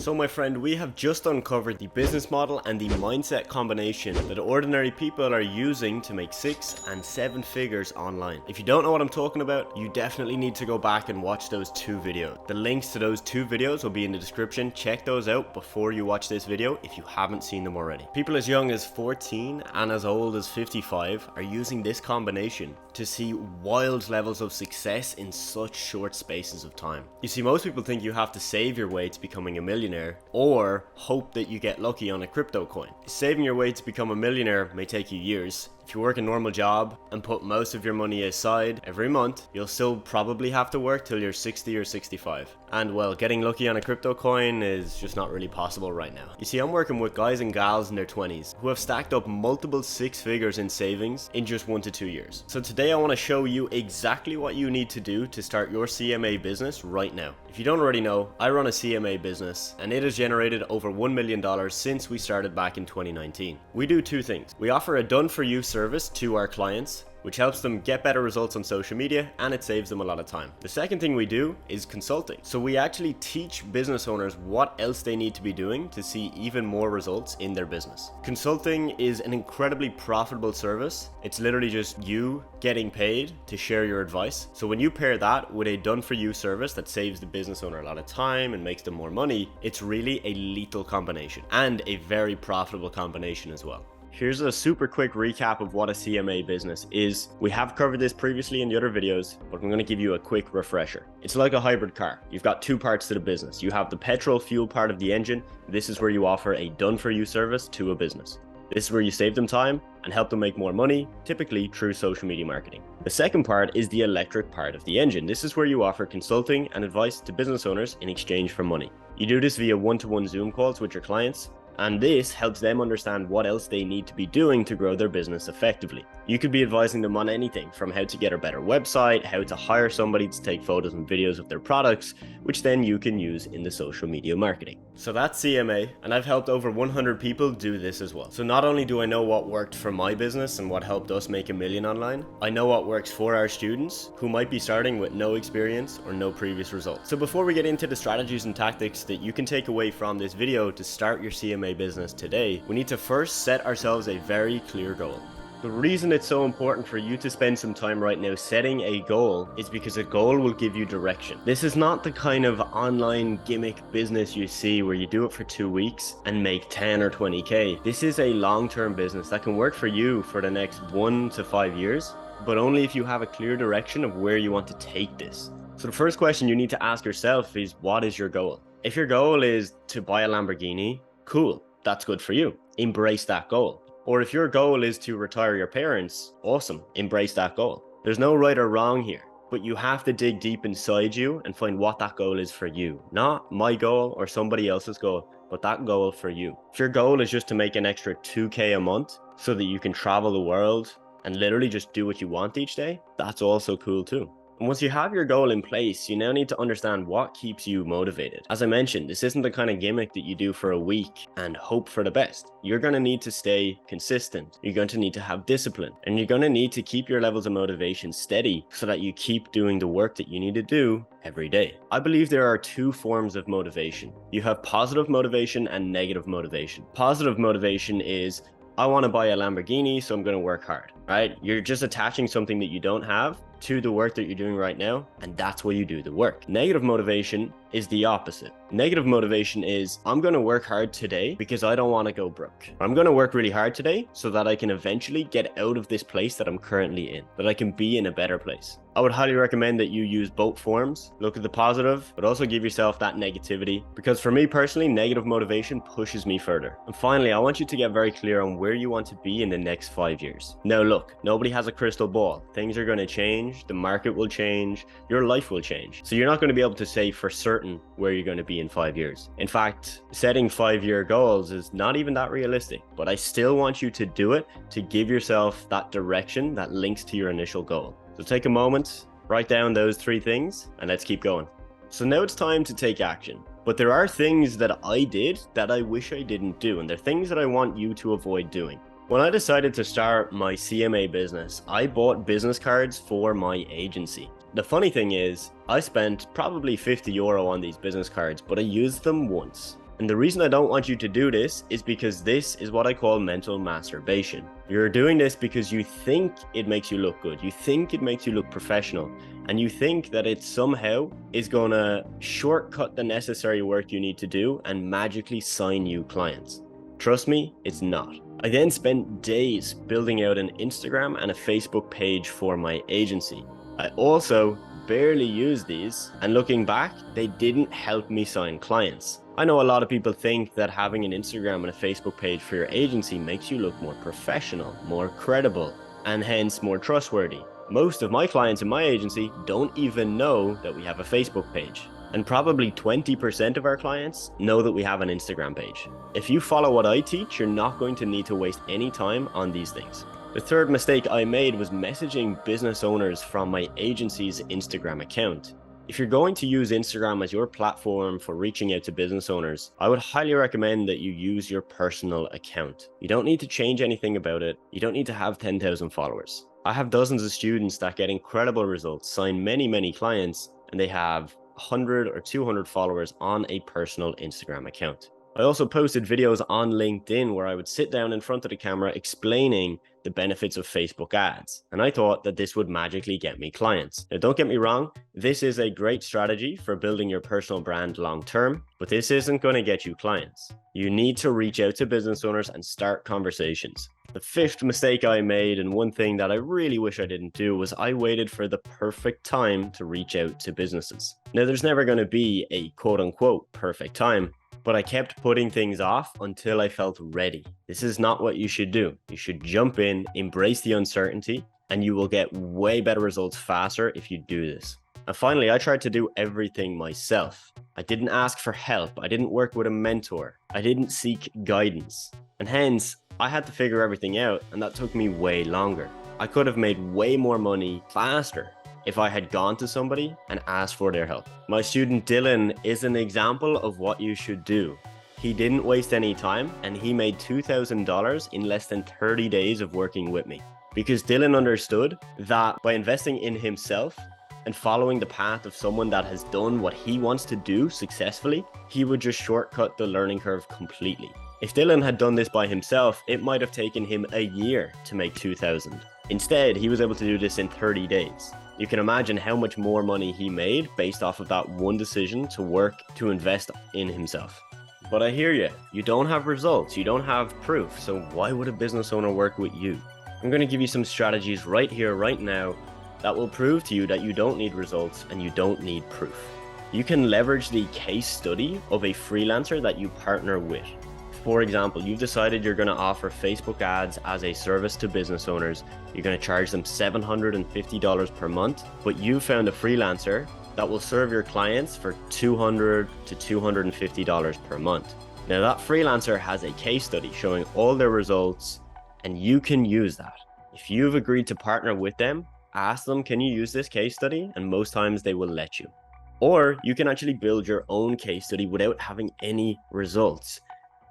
So my friend, we have just uncovered the business model and the mindset combination that ordinary people are using to make 6 and 7 figures online. If you don't know what I'm talking about, you definitely need to go back and watch those 2 videos. The links to those 2 videos will be in the description. Check those out before you watch this video if you haven't seen them already. People as young as 14 and as old as 55 are using this combination to see wild levels of success in such short spaces of time. You see, most people think you have to save your way to becoming a millionaire or hope that you get lucky on a crypto coin. Saving your way to become a millionaire may take you years. If you work a normal job and put most of your money aside every month, you'll still probably have to work till you're 60 or 65. And well, getting lucky on a crypto coin is just not really possible right now. You see, I'm working with guys and gals in their 20s who have stacked up multiple 6 figures in savings in just 1 to 2 years. So today I want to show you exactly what you need to do to start your CMA business right now. If you don't already know, I run a CMA business and it has generated over $1 million since we started back in 2019. We do 2 things. We offer a done-for-you service to our clients, which helps them get better results on social media and it saves them a lot of time. The second thing we do is consulting. So we actually teach business owners what else they need to be doing to see even more results in their business. Consulting is an incredibly profitable service. It's literally just you getting paid to share your advice. So when you pair that with a done-for-you service that saves the business owner a lot of time and makes them more money, it's really a lethal combination and a very profitable combination as well. Here's a super quick recap of what a CMA business is. We have covered this previously in the other videos, but I'm going to give you a quick refresher. It's like a hybrid car. You've got 2 parts to the business. You have the petrol fuel part of the engine. This is where you offer a done-for-you service to a business. This is where you save them time and help them make more money, typically through social media marketing. The second part is the electric part of the engine. This is where you offer consulting and advice to business owners in exchange for money. You do this via one-to-one Zoom calls with your clients, and this helps them understand what else they need to be doing to grow their business effectively. You could be advising them on anything from how to get a better website, how to hire somebody to take photos and videos of their products, which then you can use in the social media marketing. So that's CMA, and I've helped over 100 people do this as well. So not only do I know what worked for my business and what helped us make $1 million online, I know what works for our students who might be starting with no experience or no previous results. So before we get into the strategies and tactics that you can take away from this video to start your CMA business today, we need to first set ourselves a very clear goal. The reason it's so important for you to spend some time right now setting a goal is because a goal will give you direction. This is not the kind of online gimmick business you see where you do it for 2 weeks and make 10 or 20K. This is a long-term business that can work for you for the next 1 to 5 years, but only if you have a clear direction of where you want to take this. So the first question you need to ask yourself is, what is your goal? If your goal is to buy a Lamborghini, cool, that's good for you. Embrace that goal. Or if your goal is to retire your parents, awesome, embrace that goal. There's no right or wrong here, but you have to dig deep inside you and find what that goal is for you. Not my goal or somebody else's goal, but that goal for you. If your goal is just to make an extra 2K a month so that you can travel the world and literally just do what you want each day, that's also cool too. And once you have your goal in place, you now need to understand what keeps you motivated. As I mentioned, this isn't the kind of gimmick that you do for a week and hope for the best. You're going to need to stay consistent. You're going to need to have discipline, and you're going to need to keep your levels of motivation steady so that you keep doing the work that you need to do every day. I believe there are 2 forms of motivation. You have positive motivation and negative motivation. Positive motivation is, I want to buy a Lamborghini, so I'm going to work hard, right? You're just attaching something that you don't have to the work that you're doing right now, and that's where you do the work. Negative motivation is the opposite. Negative motivation is, I'm going to work hard today because I don't want to go broke. I'm going to work really hard today so that I can eventually get out of this place that I'm currently in, that I can be in a better place. I would highly recommend that you use both forms. Look at the positive, but also give yourself that negativity, because for me personally, negative motivation pushes me further. And finally, I want you to get very clear on where you want to be in the next 5 years. Now look, nobody has a crystal ball. Things are going to change, the market will change, your life will change. So you're not going to be able to say for certain where you're going to be in 5 years. In fact, setting 5-year goals is not even that realistic, but I still want you to do it to give yourself that direction that links to your initial goal. So take a moment, write down those 3 things, and let's keep going. So now it's time to take action. But there are things that I did that I wish I didn't do, and they're things that I want you to avoid doing. When I decided to start my CMA business, I bought business cards for my agency. The funny thing is, I spent probably €50 on these business cards, but I used them once. And the reason I don't want you to do this is because this is what I call mental masturbation. You're doing this because you think it makes you look good. You think it makes you look professional. And you think that it somehow is going to shortcut the necessary work you need to do and magically sign you clients. Trust me, it's not. I then spent days building out an Instagram and a Facebook page for my agency. I also barely used these, and looking back, they didn't help me sign clients. I know a lot of people think that having an Instagram and a Facebook page for your agency makes you look more professional, more credible, and hence more trustworthy. Most of my clients in my agency don't even know that we have a Facebook page. And probably 20% of our clients know that we have an Instagram page. If you follow what I teach, you're not going to need to waste any time on these things. The third mistake I made was messaging business owners from my agency's Instagram account. If you're going to use Instagram as your platform for reaching out to business owners, I would highly recommend that you use your personal account. You don't need to change anything about it. You don't need to have 10,000 followers. I have dozens of students that get incredible results, sign many clients, and they have 100 or 200 followers on a personal Instagram account. I also posted videos on LinkedIn where I would sit down in front of the camera explaining the benefits of Facebook ads. And I thought that this would magically get me clients. Now, don't get me wrong, this is a great strategy for building your personal brand long term, but this isn't going to get you clients. You need to reach out to business owners and start conversations. The fifth mistake I made, and one thing that I really wish I didn't do, was I waited for the perfect time to reach out to businesses. Now, there's never going to be a quote unquote perfect time, but I kept putting things off until I felt ready. This is not what you should do. You should jump in, embrace the uncertainty, and you will get way better results faster if you do this. And finally, I tried to do everything myself. I didn't ask for help. I didn't work with a mentor. I didn't seek guidance. And hence, I had to figure everything out, and that took me way longer. I could have made way more money faster if I had gone to somebody and asked for their help. My student Dylan is an example of what you should do. He didn't waste any time, and he made $2,000 in less than 30 days of working with me. Because Dylan understood that by investing in himself and following the path of someone that has done what he wants to do successfully, he would just shortcut the learning curve completely. If Dylan had done this by himself, it might have taken him a year to make $2,000. Instead, he was able to do this in 30 days. You can imagine how much more money he made based off of that one decision to work to invest in himself. But I hear you. You don't have results. You don't have proof. So why would a business owner work with you? I'm going to give you some strategies right here, right now, that will prove to you that you don't need results and you don't need proof. You can leverage the case study of a freelancer that you partner with. For example, you've decided you're going to offer Facebook ads as a service to business owners. You're going to charge them $750 per month, but you found a freelancer that will serve your clients for $200 to $250 per month. Now that freelancer has a case study showing all their results, and you can use that. If you've agreed to partner with them, ask them, can you use this case study? And most times they will let you. Or you can actually build your own case study without having any results.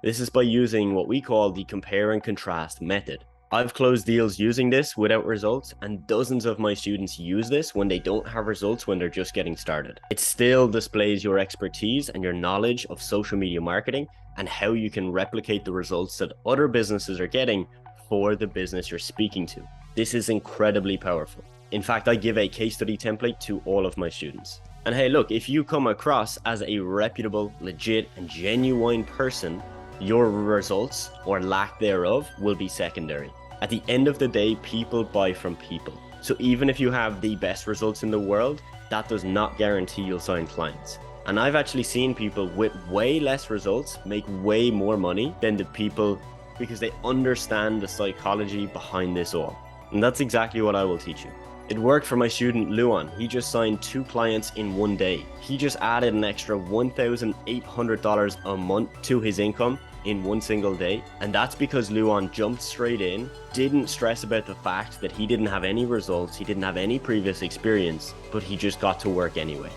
This is by using what we call the compare and contrast method. I've closed deals using this without results, and dozens of my students use this when they don't have results when they're just getting started. It still displays your expertise and your knowledge of social media marketing and how you can replicate the results that other businesses are getting for the business you're speaking to. This is incredibly powerful. In fact, I give a case study template to all of my students. And hey, look, if you come across as a reputable, legit, and genuine person, your results or lack thereof will be secondary. At the end of the day, people buy from people. So even if you have the best results in the world, that does not guarantee you'll sign clients. And I've actually seen people with way less results make way more money than the people because they understand the psychology behind this all. And that's exactly what I will teach you. It worked for my student Luan. He just signed 2 clients in one day. He just added an extra $1,800 a month to his income in one single day. And that's because Luan jumped straight in, didn't stress about the fact that he didn't have any results, he didn't have any previous experience, but he just got to work anyway.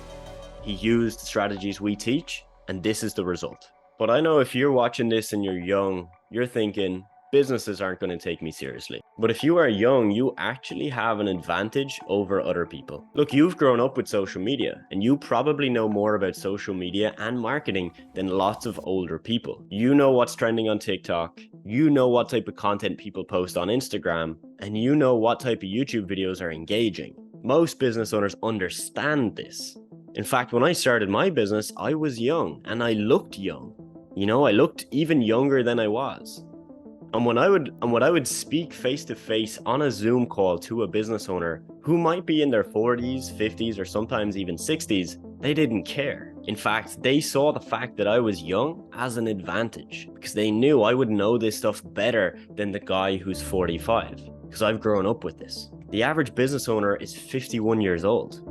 He used the strategies we teach, and this is the result. But I know if you're watching this and you're young, you're thinking, businesses aren't going to take me seriously. But if you are young, you actually have an advantage over other people. Look, you've grown up with social media, and you probably know more about social media and marketing than lots of older people. You know what's trending on TikTok, you know what type of content people post on Instagram, and you know what type of YouTube videos are engaging. Most business owners understand this. In fact, when I started my business, I was young and I looked young. You know, I looked even younger than I was. And when I would speak face to face on a Zoom call to a business owner who might be in their 40s, 50s, or sometimes even 60s, they didn't care. In fact, they saw the fact that I was young as an advantage because they knew I would know this stuff better than the guy who's 45 because I've grown up with this. The average business owner is 51 years old.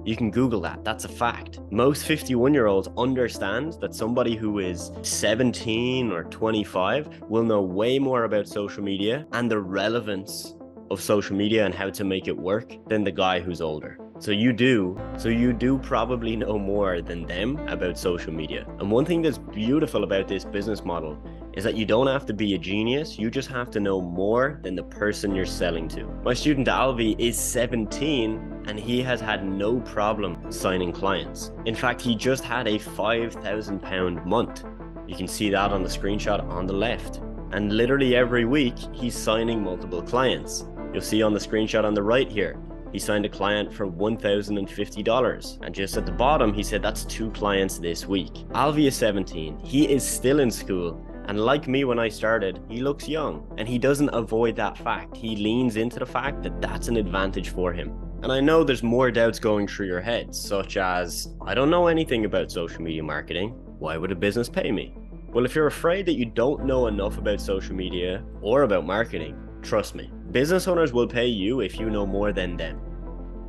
You can Google that, that's a fact. Most 51-year-olds understand that somebody who is 17 or 25 will know way more about social media and the relevance of social media and how to make it work than the guy who's older. So you do probably know more than them about social media. And one thing that's beautiful about this business model is that you don't have to be a genius, you just have to know more than the person you're selling to. My student Alvi is 17 and he has had no problem signing clients. In fact, he just had a £5,000 month. You can see that on the screenshot on the left. And literally every week, he's signing multiple clients. You'll see on the screenshot on the right here, he signed a client for $1,050. And just at the bottom, he said that's 2 clients this week. Alvi is 17, he is still in school. And like me when I started, he looks young and he doesn't avoid that fact. He leans into the fact that that's an advantage for him. And I know there's more doubts going through your head, such as, I don't know anything about social media marketing. Why would a business pay me? Well, if you're afraid that you don't know enough about social media or about marketing, trust me, business owners will pay you if you know more than them.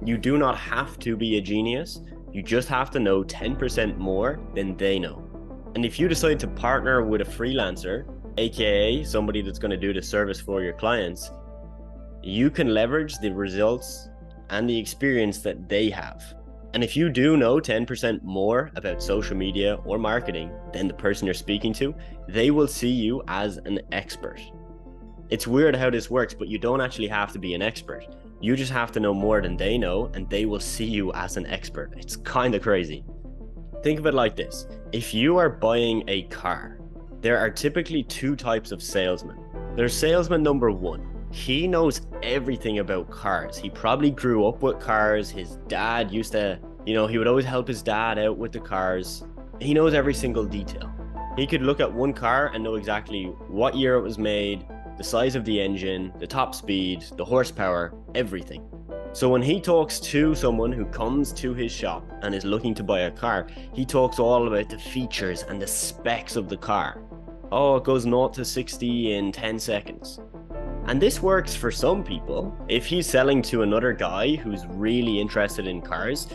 You do not have to be a genius. You just have to know 10% more than they know. And if you decide to partner with a freelancer, aka somebody that's going to do the service for your clients, you can leverage the results and the experience that they have. And if you do know 10% more about social media or marketing than the person you're speaking to, they will see you as an expert. It's weird how this works, but you don't actually have to be an expert. You just have to know more than they know, and they will see you as an expert. It's kind of crazy. Think of it like this. If you are buying a car, there are typically 2 types of salesmen. There's salesman number 1. He knows everything about cars. He probably grew up with cars. His dad used to, he would always help his dad out with the cars. He knows every single detail. He could look at one car and know exactly what year it was made, the size of the engine, the top speed, the horsepower, everything. So when he talks to someone who comes to his shop and is looking to buy a car, he talks all about the features and the specs of the car. Oh, it goes 0 to 60 in 10 seconds. And this works for some people. If he's selling to another guy who's really interested in cars,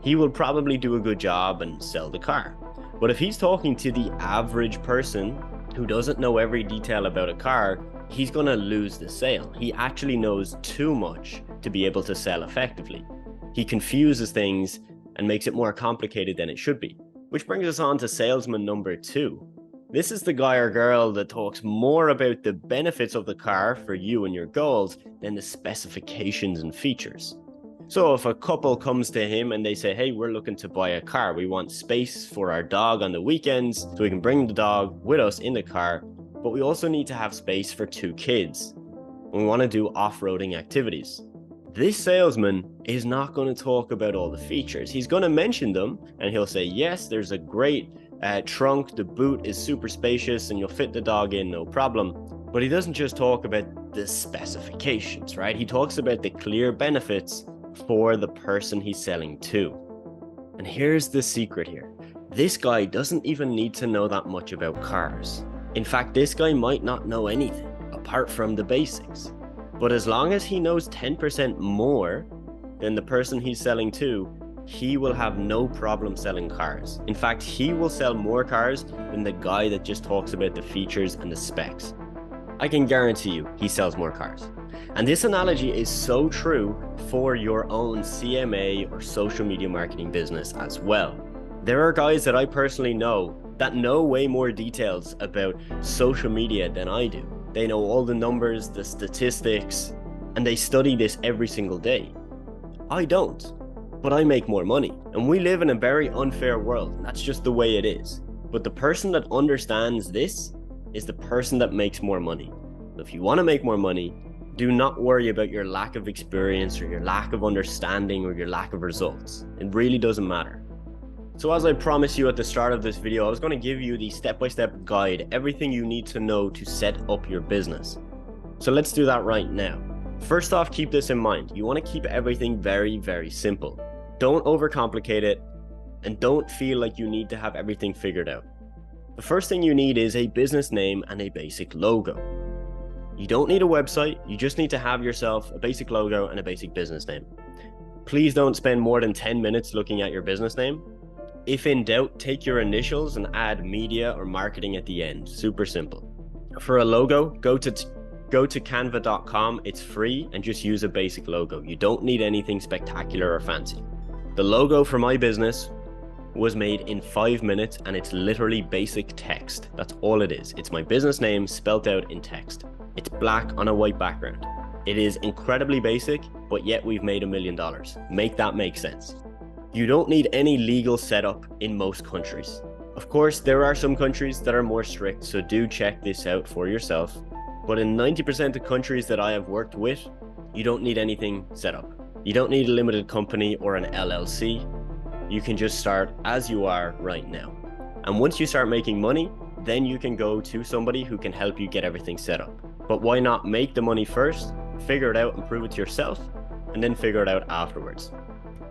he will probably do a good job and sell the car. But if he's talking to the average person who doesn't know every detail about a car, he's going to lose the sale. He actually knows too much to be able to sell effectively. He confuses things and makes it more complicated than it should be. Which brings us on to salesman number 2. This is the guy or girl that talks more about the benefits of the car for you and your goals than the specifications and features. So if a couple comes to him and they say, hey, we're looking to buy a car. We want space for our dog on the weekends so we can bring the dog with us in the car, but we also need to have space for 2 kids. We want to do off-roading activities. This salesman is not going to talk about all the features. He's going to mention them and he'll say, yes, there's a great trunk, the boot is super spacious and you'll fit the dog in no problem. But he doesn't just talk about the specifications, right? He talks about the clear benefits for the person he's selling to. And here's the secret here. This guy doesn't even need to know that much about cars. In fact, this guy might not know anything apart from the basics. But as long as he knows 10% more than the person he's selling to, he will have no problem selling cars. In fact, he will sell more cars than the guy that just talks about the features and the specs. I can guarantee you he sells more cars. And this analogy is so true for your own CMA or social media marketing business as well. There are guys that I personally know that know way more details about social media than I do. They know all the numbers, the statistics, and they study this every single day. I don't, but I make more money. And we live in a very unfair world, and that's just the way it is. But the person that understands this is the person that makes more money. If you want to make more money, do not worry about your lack of experience or your lack of understanding or your lack of results. It really doesn't matter. So as I promised you at the start of this video, I was going to give you the step-by-step guide, everything you need to know to set up your business. So let's do that right now. First off, keep this in mind. You want to keep everything very, very simple. Don't overcomplicate it, and don't feel like you need to have everything figured out. The first thing you need is a business name and a basic logo. You don't need a website, you just need to have yourself a basic logo and a basic business name. Please don't spend more than 10 minutes looking at your business name. If in doubt, take your initials and add media or marketing at the end. Super simple. For a logo, go to canva.com. It's free, and just use a basic logo. You don't need anything spectacular or fancy. The logo for my business was made in 5 minutes, and it's literally basic text. That's all it is. It's my business name spelt out in text. It's black on a white background. It is incredibly basic, but yet we've made $1 million. Make that make sense. You don't need any legal setup in most countries. Of course, there are some countries that are more strict, so do check this out for yourself. But in 90% of countries that I have worked with, you don't need anything set up. You don't need a limited company or an LLC. You can just start as you are right now. And once you start making money, then you can go to somebody who can help you get everything set up. But why not make the money first, figure it out and prove it to yourself, and then figure it out afterwards.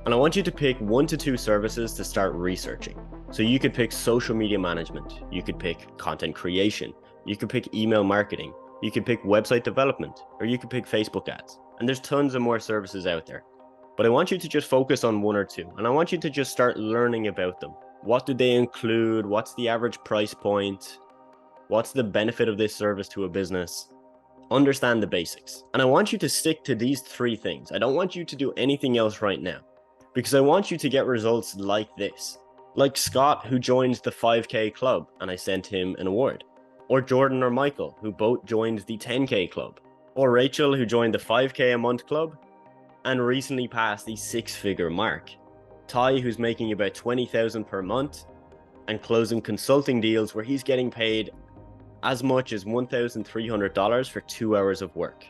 And I want you to pick 1 to 2 services to start researching. So you could pick social media management, you could pick content creation, you could pick email marketing, you could pick website development, or you could pick Facebook ads. And there's tons of more services out there. But I want you to just focus on 1 or 2, and I want you to just start learning about them. What do they include? What's the average price point? What's the benefit of this service to a business? Understand the basics. And I want you to stick to these 3 things. I don't want you to do anything else right now, because I want you to get results like this. Like Scott, who joined the 5K club, and I sent him an award. Or Jordan or Michael, who both joined the 10K club. Or Rachel, who joined the 5K a month club and recently passed the 6-figure mark. Ty, who's making about $20,000 per month and closing consulting deals where he's getting paid as much as $1,300 for 2 hours of work.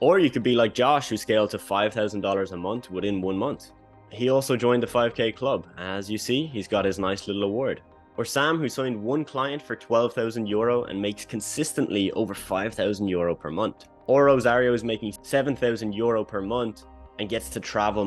Or you could be like Josh, who scaled to $5,000 a month within 1 month. He also joined the 5K club. As you see, he's got his nice little award. Or Sam, who signed 1 client for €12,000 and makes consistently over €5,000 per month. Or Rosario is making €7,000 per month and gets to travel